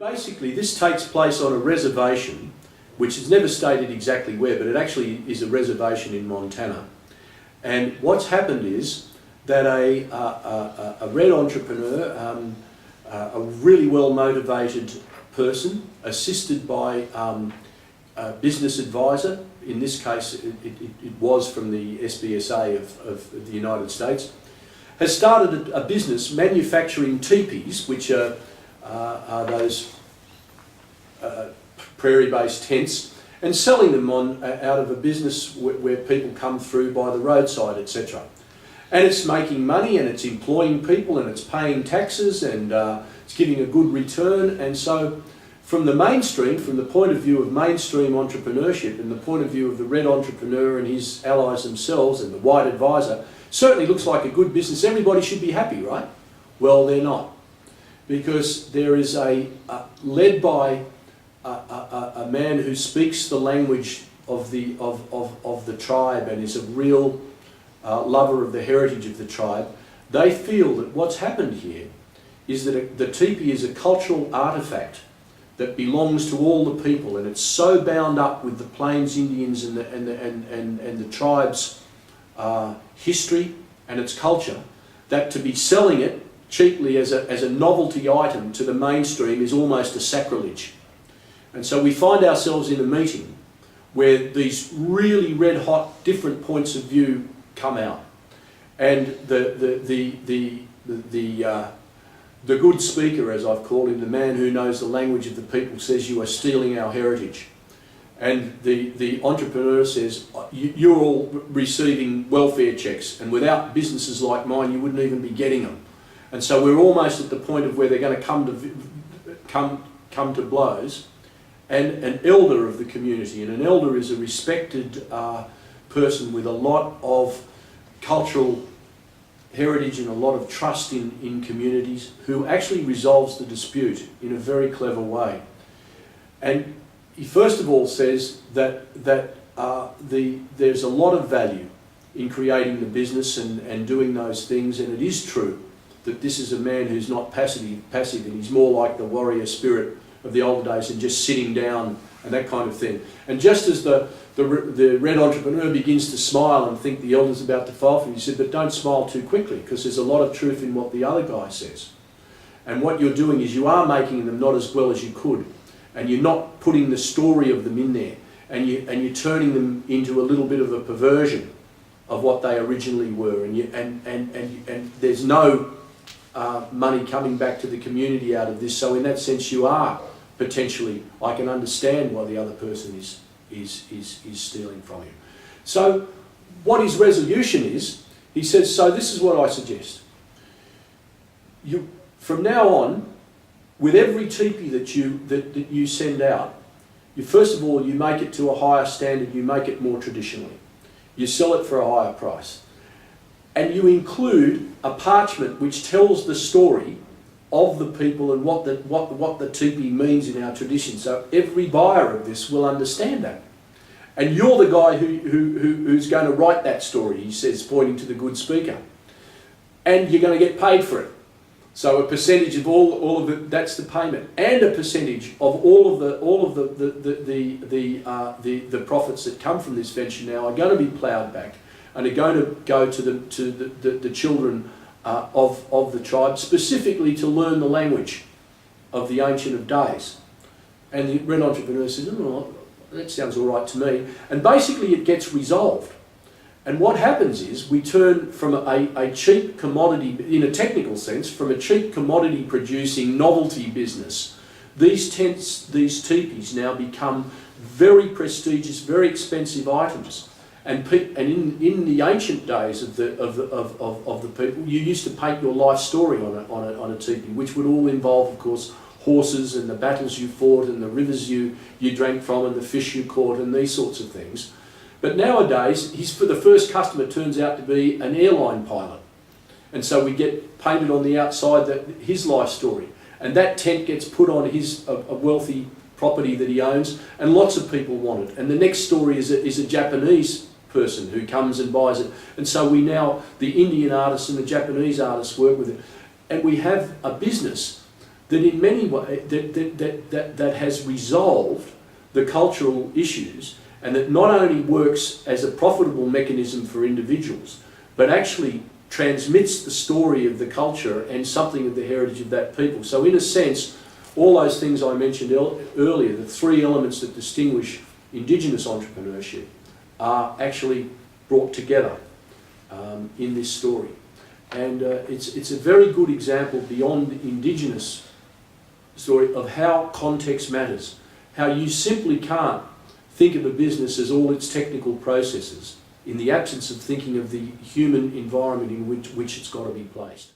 Basically, this takes place on a reservation, which is never stated exactly where, but it actually is a reservation in Montana. And what's happened is that a red entrepreneur, a really well-motivated person, assisted by a business advisor, in this case it was from the SBSA of the United States, has started a business manufacturing teepees, which are those prairie-based tents, and selling them out of a business where people come through by the roadside, etc. And it's making money, and it's employing people, and it's paying taxes, and it's giving a good return. And so from the mainstream, from the point of view of mainstream entrepreneurship and the point of view of the red entrepreneur and his allies themselves and the white advisor, certainly looks like a good business. Everybody should be happy, right? Well, they're not. Because there is led by a man who speaks the language of the tribe and is a real lover of the heritage of the tribe. They feel that what's happened here is that the teepee is a cultural artefact that belongs to all the people, and it's so bound up with the Plains Indians and the tribe's history and its culture that to be selling it cheaply as a novelty item to the mainstream is almost a sacrilege. And so we find ourselves in a meeting where these really red hot different points of view come out, and the good speaker, as I've called him, the man who knows the language of the people, says, "You are stealing our heritage." And the entrepreneur says, "You're all receiving welfare checks, and without businesses like mine you wouldn't even be getting them." And so we're almost at the point of where they're going to come to blows. And an elder of the community, and an elder is a respected person with a lot of cultural heritage and a lot of trust in communities, who actually resolves the dispute in a very clever way. And he first of all says that there's a lot of value in creating the business and doing those things, and it is true that this is a man who's not passive, and he's more like the warrior spirit of the older days and just sitting down and that kind of thing. And just as the red entrepreneur begins to smile and think the elder's about to fall for him, he said, "But don't smile too quickly, because there's a lot of truth in what the other guy says. And what you're doing is you are making them not as well as you could, and you're not putting the story of them in there, and you're turning them into a little bit of a perversion of what they originally were, and there's no money coming back to the community out of this. So in that sense, you are potentially, I can understand why the other person is stealing from you." So what his resolution is, he says, "So this is what I suggest. From now on, with every teepee that you send out, first of all, you make it to a higher standard, you make it more traditionally. You sell it for a higher price. And you include a parchment which tells the story of the people and what the teepee means in our tradition. So every buyer of this will understand that. And you're the guy who's going to write that story," he says, pointing to the good speaker. "And you're going to get paid for it. So a percentage of all of it, that's the payment, and a percentage of all of the profits that come from this venture now are going to be ploughed back and are going to go to the children of the tribe, specifically to learn the language of the Ancient of Days." And the red entrepreneur says, "Oh, that sounds all right to me." And basically it gets resolved. And what happens is we turn from a cheap commodity, in a technical sense, from a cheap commodity producing novelty business, these tents, these teepees now become very prestigious, very expensive items. And in the ancient days of the people, you used to paint your life story on a teepee, which would all involve, of course, horses and the battles you fought and the rivers you drank from and the fish you caught and these sorts of things. But nowadays, the first customer turns out to be an airline pilot. And so we get painted on the outside his life story. And that tent gets put on a wealthy property that he owns, and lots of people want it. And the next story is a Japanese person who comes and buys it. And so the Indian artists and the Japanese artists work with it. And we have a business that in many ways that has resolved the cultural issues, and that not only works as a profitable mechanism for individuals, but actually transmits the story of the culture and something of the heritage of that people. So in a sense, all those things I mentioned earlier, the three elements that distinguish Indigenous entrepreneurship, are actually brought together in this story. And it's a very good example beyond the Indigenous story of how context matters, how you simply can't think of a business as all its technical processes in the absence of thinking of the human environment in which it's got to be placed.